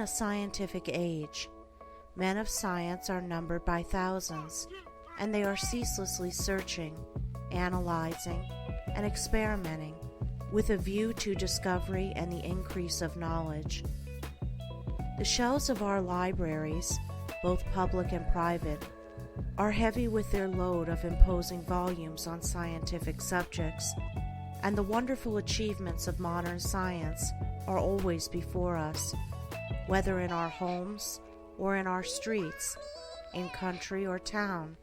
in a scientific age. Men of science are numbered by thousands, and they are ceaselessly searching, analyzing, and experimenting with a view to discovery and the increase of knowledge. The shelves of our libraries, both public and private, are heavy with their load of imposing volumes on scientific subjects, and the wonderful achievements of modern science are always before us, whether in our homes or in our streets, in country or town,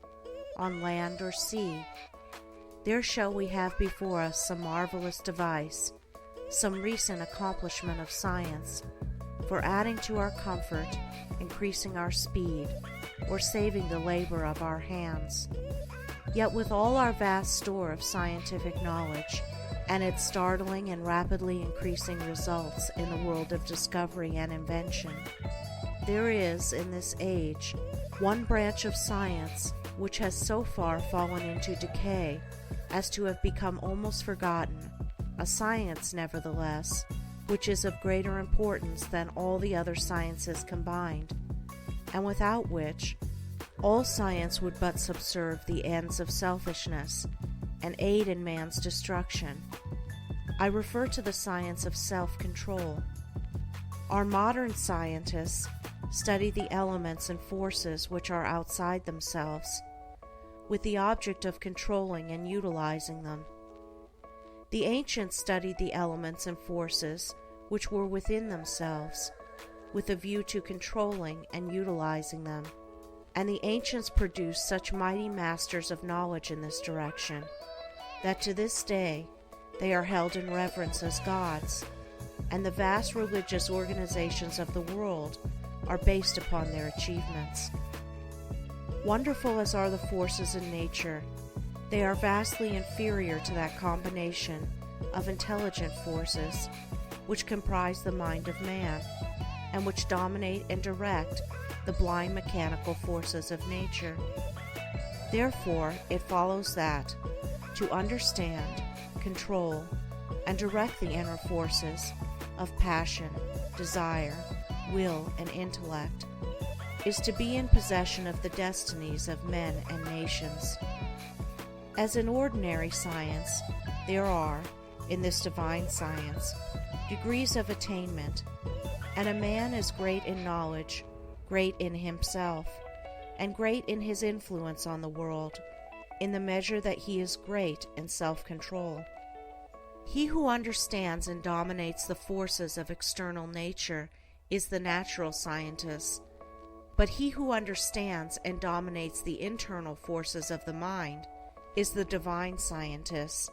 on land or sea. There shall we have before us some marvelous device, some recent accomplishment of science, for adding to our comfort, increasing our speed, or saving the labor of our hands. Yet with all our vast store of scientific knowledge, and its startling and rapidly increasing results in the world of discovery and invention, there is, in this age, one branch of science which has so far fallen into decay as to have become almost forgotten, a science, nevertheless, which is of greater importance than all the other sciences combined, and without which all science would but subserve the ends of selfishness and aid in man's destruction. I refer to the science of self-control. Our modern scientists study the elements and forces which are outside themselves, with the object of controlling and utilizing them. The ancients studied the elements and forces which were within themselves, with a view to controlling and utilizing them, and the ancients produced such mighty masters of knowledge in this direction, that to this day they are held in reverence as gods, and the vast religious organizations of the world are based upon their achievements. Wonderful as are the forces in nature, they are vastly inferior to that combination of intelligent forces which comprise the mind of man, and which dominate and direct the blind mechanical forces of nature. Therefore, it follows that to understand, control, and direct the inner forces of passion, desire, will, and intellect is to be in possession of the destinies of men and nations. As in ordinary science, there are, in this divine science, degrees of attainment, and a man is great in knowledge, great in himself, and great in his influence on the world, in the measure that he is great in self-control. He who understands and dominates the forces of external nature is the natural scientist, but he who understands and dominates the internal forces of the mind is the divine scientist,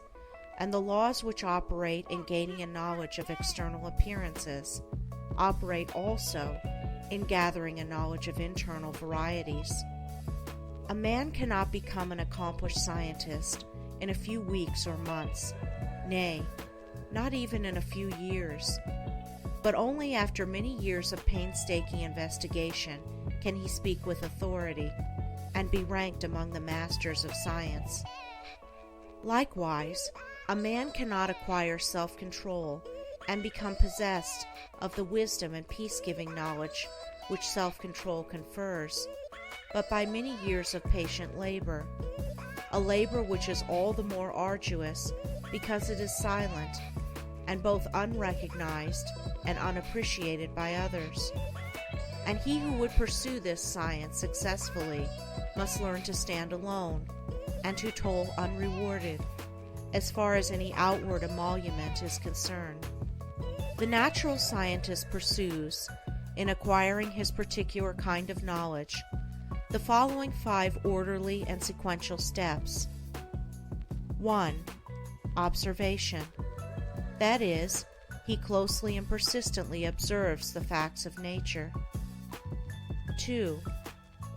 and the laws which operate in gaining a knowledge of external appearances operate also in gathering a knowledge of internal varieties. A man cannot become an accomplished scientist in a few weeks or months, nay, not even in a few years, but only after many years of painstaking investigation can he speak with authority and be ranked among the masters of science. Likewise, a man cannot acquire self-control and become possessed of the wisdom and peace-giving knowledge which self-control confers, but by many years of patient labor, a labor which is all the more arduous because it is silent and both unrecognized and unappreciated by others. And he who would pursue this science successfully must learn to stand alone and to toil unrewarded, as far as any outward emolument is concerned. The natural scientist pursues, in acquiring his particular kind of knowledge, the following 5 orderly and sequential steps. 1. Observation. That is, he closely and persistently observes the facts of nature. 2.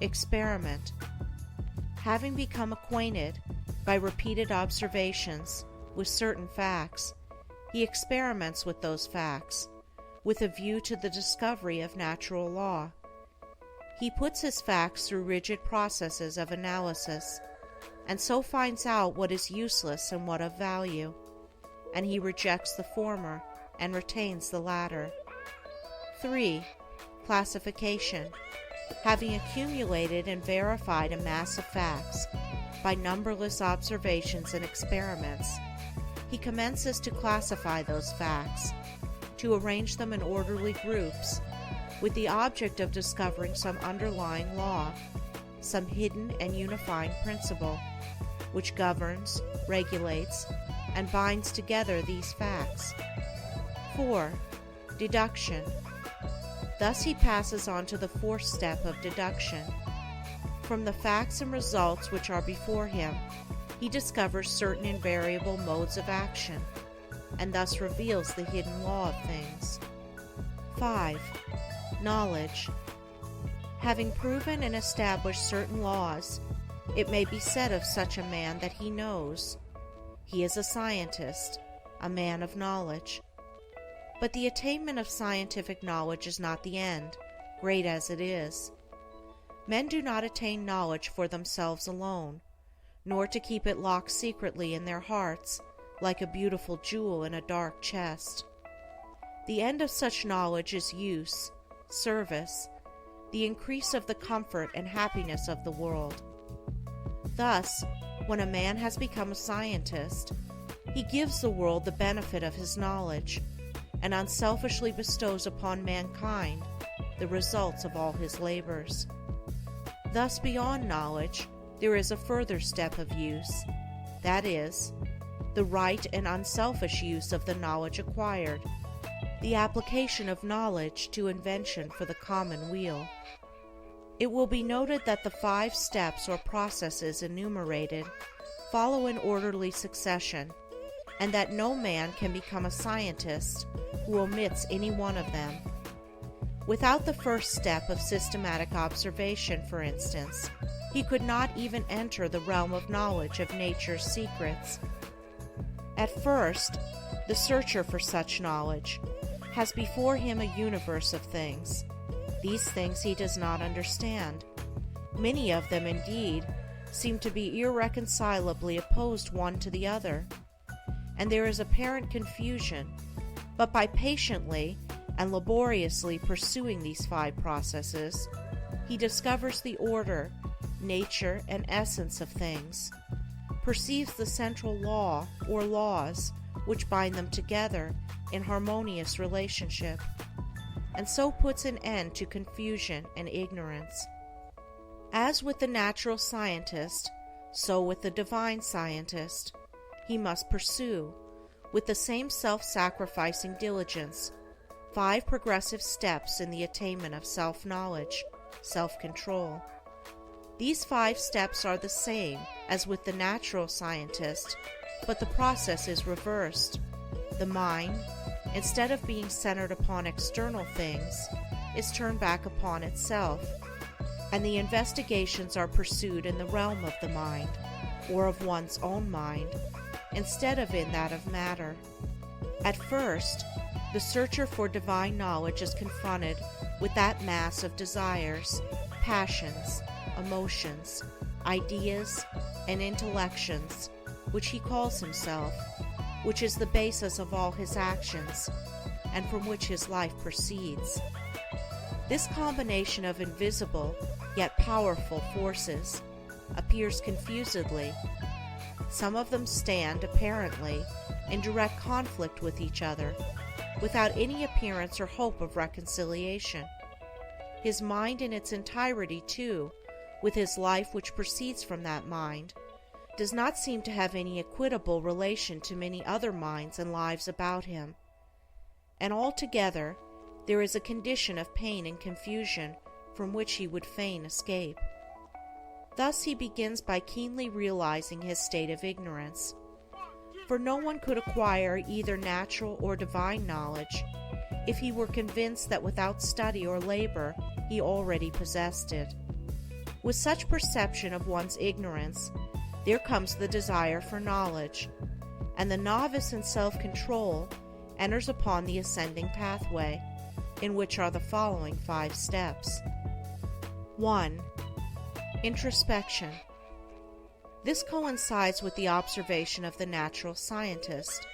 Experiment. Having become acquainted by repeated observations with certain facts, he experiments with those facts, with a view to the discovery of natural law. He puts his facts through rigid processes of analysis, and so finds out what is useless and what of value, and he rejects the former and retains the latter. 3. classification. Having accumulated and verified a mass of facts by numberless observations and experiments, he commences to classify those facts, to arrange them in orderly groups, with the object of discovering some underlying law, some hidden and unifying principle, which governs, regulates, and binds together these facts. 4. Deduction. Thus he passes on to the fourth step of deduction. From the facts and results which are before him, he discovers certain invariable modes of action, and thus reveals the hidden law of things. 5. Knowledge. Having proven and established certain laws, it may be said of such a man that he knows. He is a scientist, a man of knowledge. But the attainment of scientific knowledge is not the end, great as it is. Men do not attain knowledge for themselves alone, nor to keep it locked secretly in their hearts, like a beautiful jewel in a dark chest. The end of such knowledge is use, service, the increase of the comfort and happiness of the world. Thus, when a man has become a scientist, he gives the world the benefit of his knowledge, and unselfishly bestows upon mankind the results of all his labors. Thus, beyond knowledge, there is a further step of use, that is, the right and unselfish use of the knowledge acquired, the application of knowledge to invention for the common weal. It will be noted that the 5 steps or processes enumerated follow in orderly succession, and that no man can become a scientist who omits any one of them. Without the first step of systematic observation, for instance, he could not even enter the realm of knowledge of nature's secrets. At first, the searcher for such knowledge has before him a universe of things. These things he does not understand. Many of them, indeed, seem to be irreconcilably opposed one to the other, and there is apparent confusion, but by patiently and laboriously pursuing these 5 processes, he discovers the order, nature, and essence of things, perceives the central law or laws which bind them together in harmonious relationship, and so puts an end to confusion and ignorance. As with the natural scientist, so with the divine scientist, he must pursue, with the same self-sacrificing diligence, 5 progressive steps in the attainment of self-knowledge, self-control. These 5 steps are the same as with the natural scientist, but the process is reversed. The mind, instead of being centered upon external things, is turned back upon itself, and the investigations are pursued in the realm of the mind, or of one's own mind, instead of in that of matter. At first, the searcher for divine knowledge is confronted with that mass of desires, passions, emotions, ideas, and intellections, which he calls himself, which is the basis of all his actions, and from which his life proceeds. This combination of invisible yet powerful forces appears confusedly. Some of them stand, apparently, in direct conflict with each other, without any appearance or hope of reconciliation. His mind in its entirety, too, with his life which proceeds from that mind, does not seem to have any equitable relation to many other minds and lives about him. And altogether, there is a condition of pain and confusion from which he would fain escape. Thus he begins by keenly realizing his state of ignorance. For no one could acquire either natural or divine knowledge if he were convinced that without study or labor he already possessed it. With such perception of one's ignorance, there comes the desire for knowledge, and the novice in self-control enters upon the ascending pathway, in which are the following 5 steps. 1. Introspection. This coincides with the observation of the natural scientist.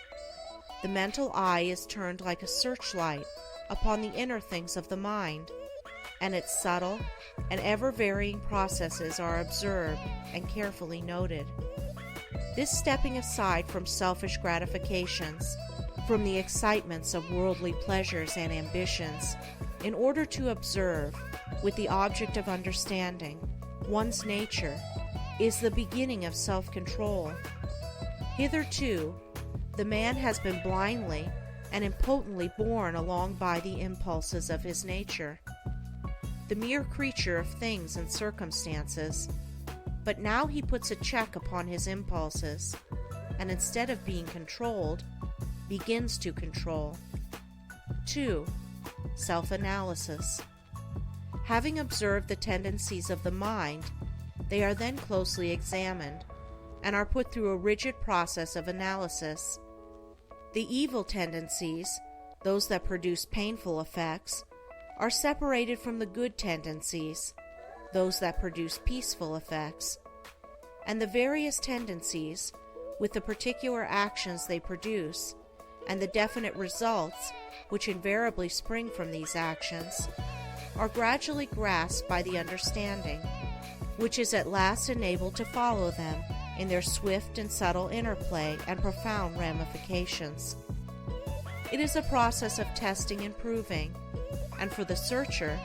The mental eye is turned like a searchlight upon the inner things of the mind, and its subtle and ever-varying processes are observed and carefully noted. This stepping aside from selfish gratifications, from the excitements of worldly pleasures and ambitions, in order to observe, with the object of understanding, one's nature, is the beginning of self-control. Hitherto, the man has been blindly and impotently borne along by the impulses of his nature, the mere creature of things and circumstances. But now he puts a check upon his impulses, and instead of being controlled, begins to control. 2. Self-analysis. Having observed the tendencies of the mind, they are then closely examined, and are put through a rigid process of analysis. The evil tendencies, those that produce painful effects, are separated from the good tendencies, those that produce peaceful effects, and the various tendencies, with the particular actions they produce, and the definite results which invariably spring from these actions, are gradually grasped by the understanding, which is at last enabled to follow them in their swift and subtle interplay and profound ramifications. It is a process of testing and proving, and for the searcher,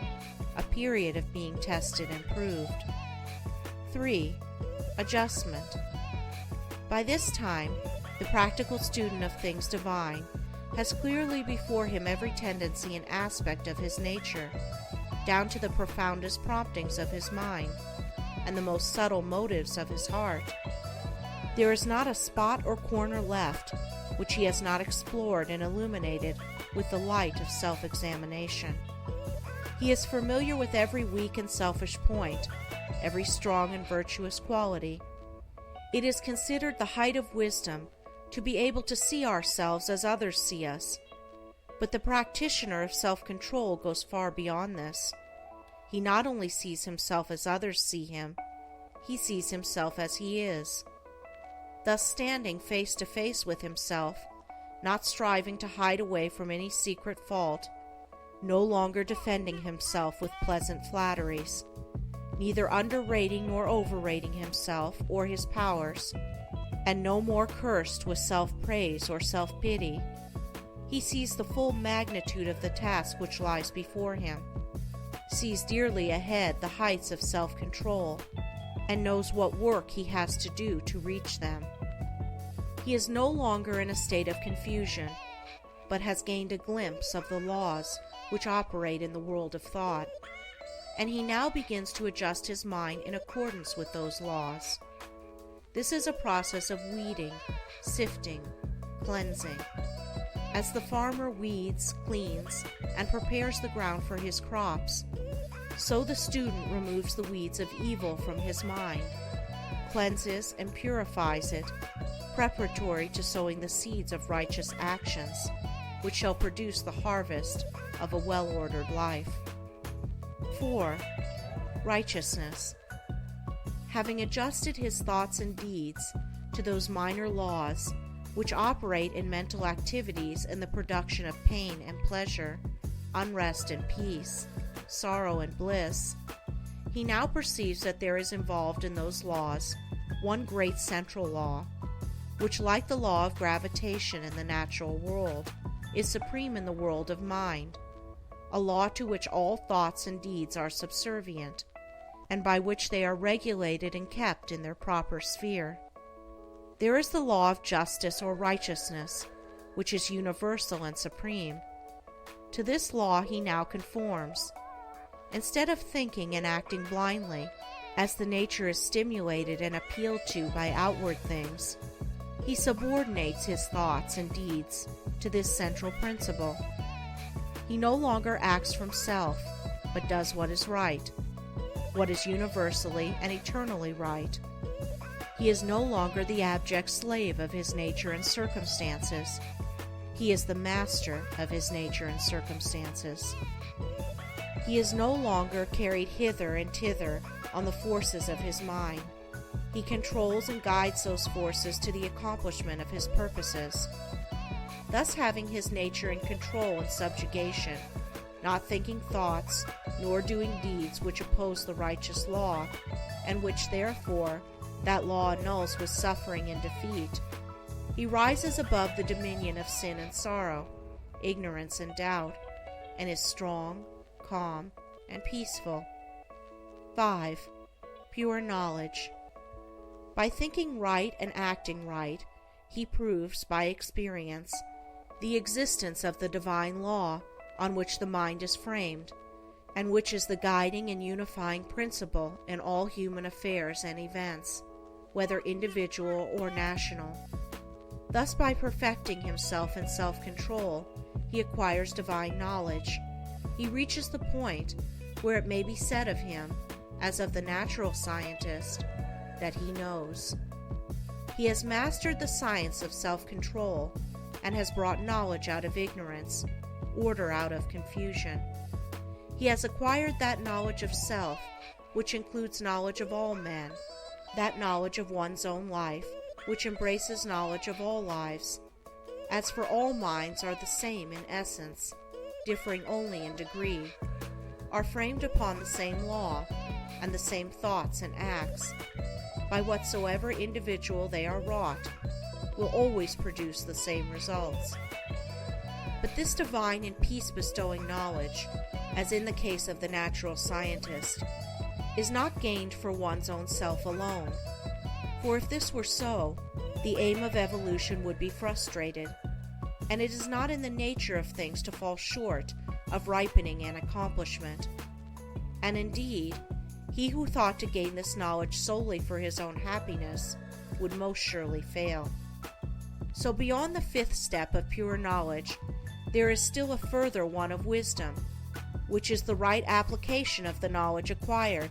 a period of being tested and proved. 3. Adjustment. By this time, the practical student of things divine has clearly before him every tendency and aspect of his nature, down to the profoundest promptings of his mind and the most subtle motives of his heart. There is not a spot or corner left which he has not explored and illuminated with the light of self-examination. He is familiar with every weak and selfish point, every strong and virtuous quality. It is considered the height of wisdom to be able to see ourselves as others see us, but the practitioner of self-control goes far beyond this. He not only sees himself as others see him, he sees himself as he is. Thus standing face to face with himself, not striving to hide away from any secret fault, no longer defending himself with pleasant flatteries, neither underrating nor overrating himself or his powers, and no more cursed with self-praise or self-pity, he sees the full magnitude of the task which lies before him, sees dearly ahead the heights of self-control, and knows what work he has to do to reach them. He is no longer in a state of confusion, but has gained a glimpse of the laws which operate in the world of thought, and he now begins to adjust his mind in accordance with those laws. This is a process of weeding, sifting, cleansing. As the farmer weeds, cleans, and prepares the ground for his crops, so the student removes the weeds of evil from his mind, cleanses and purifies it, preparatory to sowing the seeds of righteous actions, which shall produce the harvest of a well-ordered life. 4. Righteousness. Having adjusted his thoughts and deeds to those minor laws which operate in mental activities in the production of pain and pleasure, unrest and peace, sorrow and bliss, he now perceives that there is involved in those laws one great central law, which, like the law of gravitation in the natural world, is supreme in the world of mind, a law to which all thoughts and deeds are subservient, and by which they are regulated and kept in their proper sphere. There is the law of justice or righteousness, which is universal and supreme. To this law he now conforms. Instead of thinking and acting blindly, as the nature is stimulated and appealed to by outward things, he subordinates his thoughts and deeds to this central principle. He no longer acts from self, but does what is right, what is universally and eternally right. He is no longer the abject slave of his nature and circumstances. He is the master of his nature and circumstances. He is no longer carried hither and thither on the forces of his mind. He controls and guides those forces to the accomplishment of his purposes. Thus, having his nature in control and subjugation, not thinking thoughts, nor doing deeds which oppose the righteous law, and which therefore that law annuls with suffering and defeat. He rises above the dominion of sin and sorrow, ignorance and doubt, and is strong, calm, and peaceful. 5. Pure knowledge. By thinking right and acting right, he proves by experience the existence of the divine law on which the mind is framed, and which is the guiding and unifying principle in all human affairs and events, whether individual or national. Thus, by perfecting himself in self-control, he acquires divine knowledge. He reaches the point where it may be said of him, as of the natural scientist, that he knows. He has mastered the science of self-control and has brought knowledge out of ignorance, order out of confusion. He has acquired that knowledge of self, which includes knowledge of all men, that knowledge of one's own life, which embraces knowledge of all lives. As for all minds are the same in essence, differing only in degree, are framed upon the same law, and the same thoughts and acts, by whatsoever individual they are wrought, will always produce the same results. But this divine and peace-bestowing knowledge, as in the case of the natural scientist, is not gained for one's own self alone. For if this were so, the aim of evolution would be frustrated, and it is not in the nature of things to fall short of ripening and accomplishment. And indeed, he who thought to gain this knowledge solely for his own happiness would most surely fail. So beyond the 5th step of pure knowledge, there is still a further one of wisdom, which is the right application of the knowledge acquired,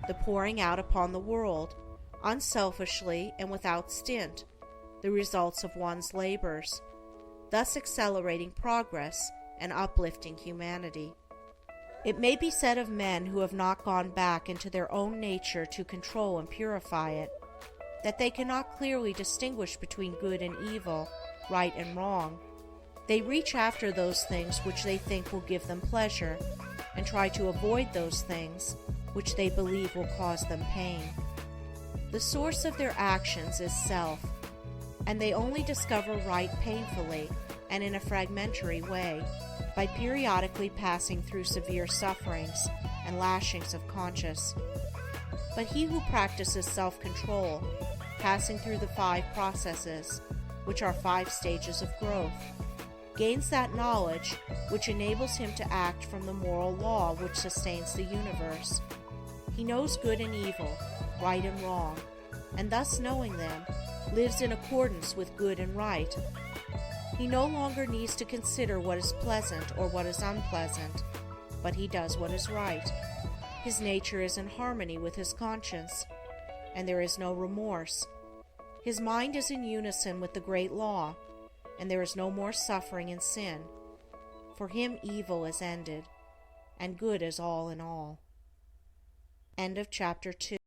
the pouring out upon the world, unselfishly and without stint, the results of one's labors, thus accelerating progress and uplifting humanity. It may be said of men who have not gone back into their own nature to control and purify it, that they cannot clearly distinguish between good and evil, right and wrong. They reach after those things which they think will give them pleasure, and try to avoid those things which they believe will cause them pain. The source of their actions is self, and they only discover right painfully and in a fragmentary way, by periodically passing through severe sufferings and lashings of conscience. But he who practices self-control, passing through the 5 processes, which are 5 stages of growth, gains that knowledge which enables him to act from the moral law which sustains the universe. He knows good and evil, right and wrong, and thus knowing them, lives in accordance with good and right. He no longer needs to consider what is pleasant or what is unpleasant, but he does what is right. His nature is in harmony with his conscience, and there is no remorse. His mind is in unison with the great law, and there is no more suffering and sin. For him evil is ended, and good is all in all. End of Chapter 2.